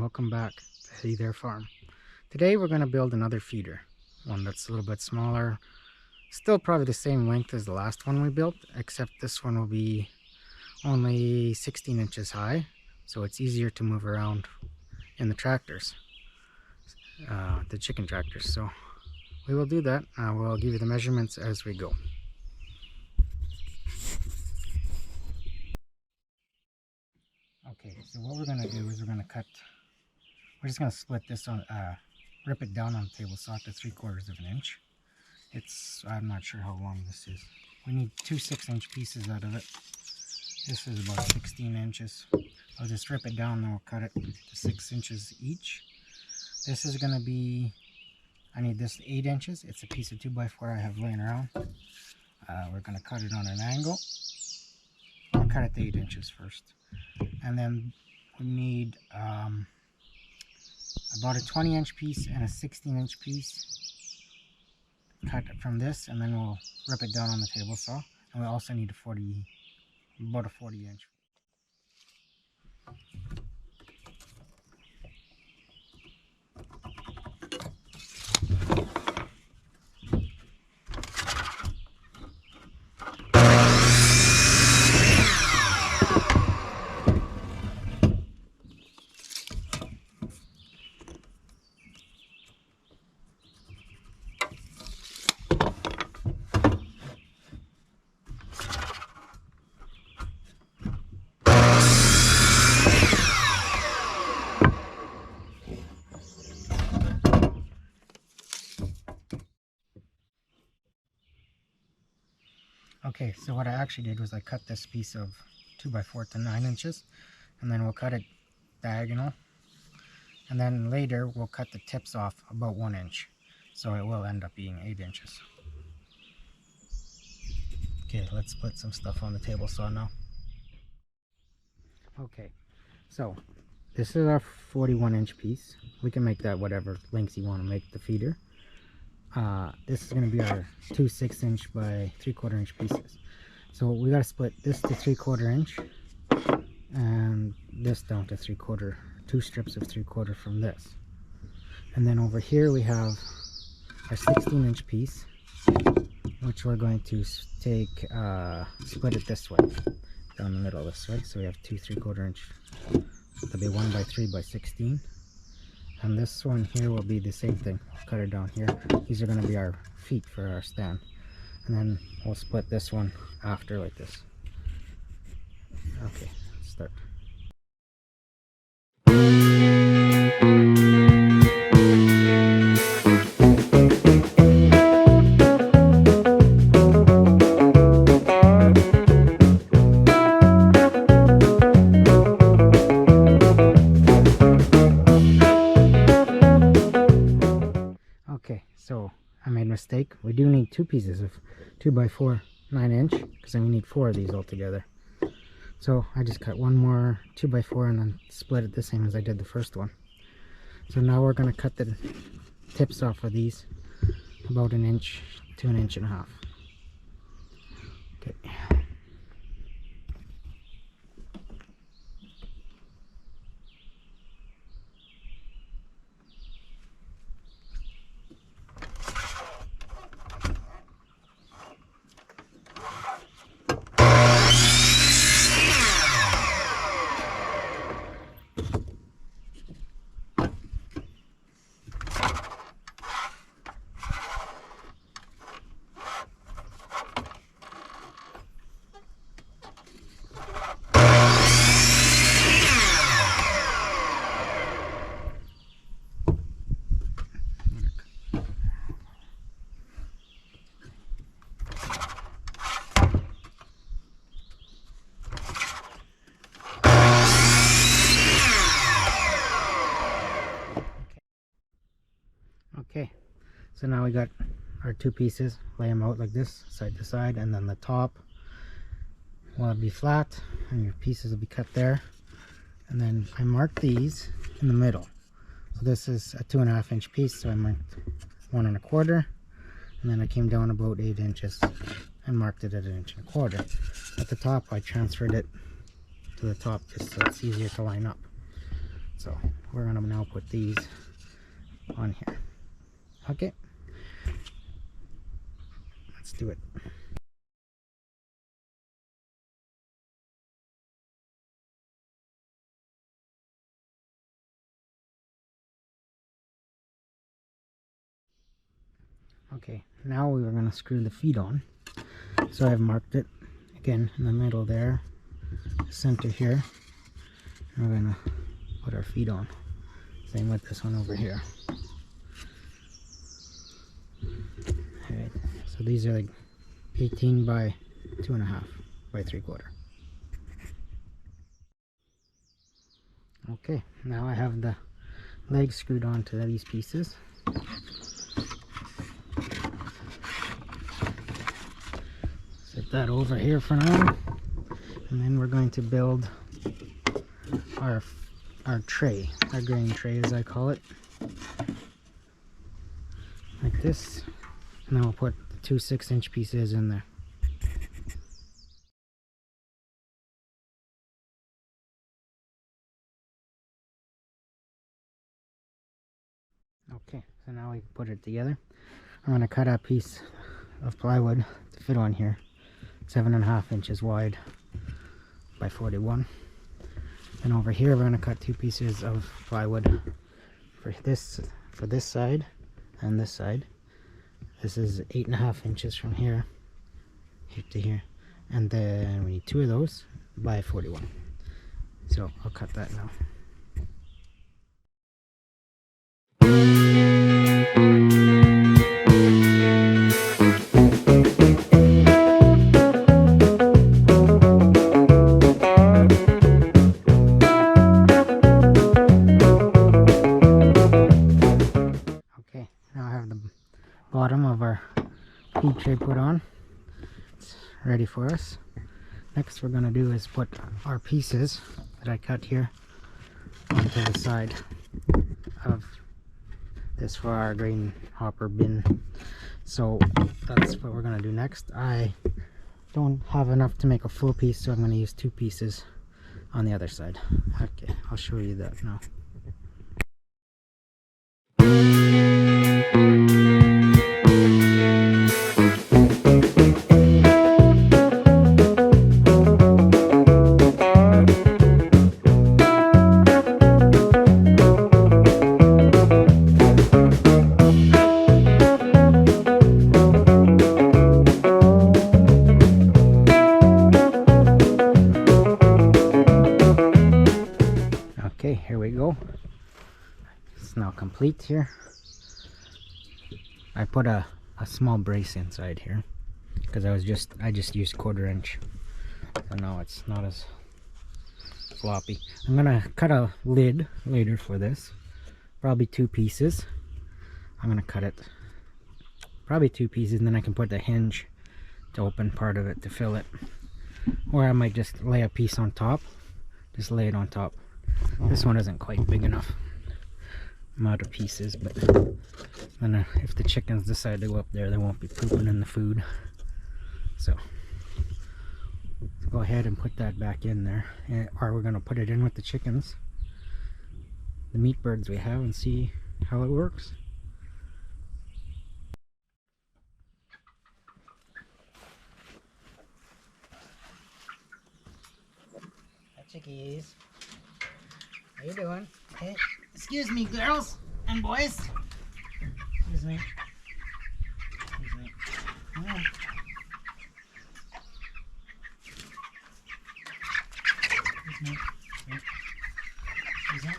welcome back to Hey There Farm. Today we're going to build another feeder, one that's a little bit smaller, still probably the same length as the last one we built, except this one will be only 16 inches high, so it's easier to move around in the tractors, the chicken tractors. So we will do that. We'll give you the measurements as we go. Okay, so what we're going to do is we're just going to split this on, rip it down on the table saw to 3/4 of an inch. I'm not sure how long this is. We need two 6-inch pieces out of it. This is about 16 inches. I'll just rip it down and we'll cut it to 6 inches each. This is going to be, I need this 8 inches. It's a piece of 2x4 I have laying around. We're going to cut it on an angle. I'll cut it to 8 inches first. And then we need about a 20-inch piece and a 16-inch piece cut from this, and then we'll rip it down on the table saw. And we also need about a 40-inch. Okay, so what I actually did was I cut this piece of 2x4 to 9 inches, and then we'll cut it diagonal, and then later we'll cut the tips off about 1 inch, so it will end up being 8 inches. Okay, let's put some stuff on the table saw now. Okay, so this is our 41-inch piece. We can make that whatever lengths you want to make the feeder. This is going to be our two 6-inch by 3/4 inch pieces. So we got to split this to 3/4 inch and this down to 3/4, two strips of 3/4 from this. And then over here we have our 16-inch piece, which we're going to take, split it this way, down the middle this way. So we have two 3/4 inch, that'll be 1 by 3 by 16. And this one here will be the same thing. Cut it down here. These are going to be our feet for our stand. And then we'll split this one after like this. Okay, let's start. Okay, so I made a mistake. We do need two pieces of 2x4 9-inch, because we need 4 of these altogether. So I just cut one more 2x4 and then split it the same as I did the first one. So now we're going to cut the tips off of these about 1 inch to 1.5 inches. Okay. Okay, so now we got our two pieces, lay them out like this, side to side, and then the top will be flat and your pieces will be cut there. And then I marked these in the middle. So this is a 2.5 inch piece, so I marked 1 1/4, and then I came down about 8 inches and marked it at 1 1/4 inches. At the top I transferred it to the top just so it's easier to line up. So we're gonna now put these on here. Okay, let's do it. Okay, now we are going to screw the feet on. So I've marked it again in the middle there, center here. And we're going to put our feet on. Same with this one over here. Alright, so these are like 18 by 2.5 by 3/4. Okay, now I have the legs screwed onto these pieces. Set that over here for now, and then we're going to build our tray, our grain tray as I call it, like this, and then we'll put the 2 6-inch pieces in there. Okay, so now we can put it together. I'm going to cut a piece of plywood to fit on here, 7.5 inches wide by 41. And over here we're going to cut 2 pieces of plywood for this side and this side. This is 8.5 inches from here to here, and then we need 2 of those by 41. So I'll cut that now. Okay, now I have the bottom of our feed tray put on. It's ready for us. Next we're going to do is put our pieces that I cut here onto the side of this for our grain hopper bin. So that's what we're going to do next. I don't have enough to make a full piece, so I'm going to use 2 pieces on the other side. Okay, I'll show you that now. Okay, here we go. It's now complete here. I put a small brace inside here because I just used 1/4 inch, so now it's not as floppy. I'm gonna cut a lid later for this, probably 2 pieces. I'm gonna cut it probably 2 pieces, and then I can put the hinge to open part of it to fill it, or I might just lay a piece on top, just lay it on top. This one isn't quite big enough. I'm out of pieces, but then if the chickens decide to go up there, they won't be pooping in the food. So let's go ahead and put that back in there, or we're going to put it in with the chickens, the meat birds we have, and see how it works. Hi chickies, how you doing? Hey, excuse me girls and boys. Excuse me. Excuse me. Come on. Excuse me. Excuse me.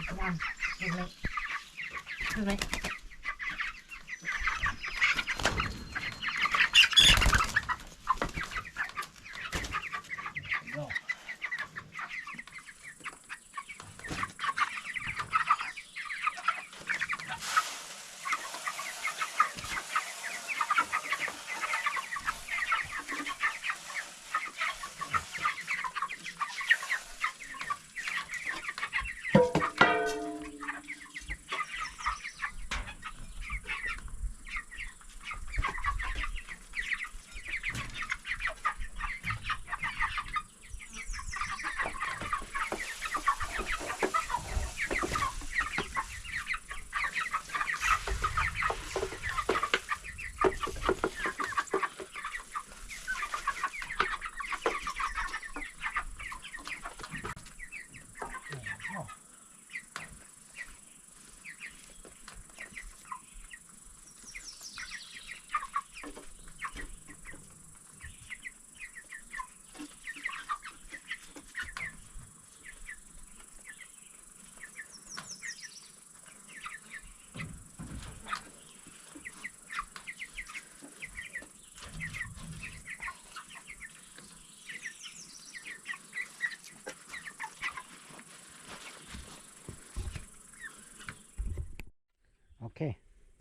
Come on, excuse me. Excuse me. Go.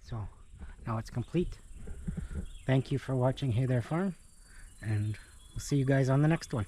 So now it's complete. Thank you for watching Hey There Farm, and we'll see you guys on the next one.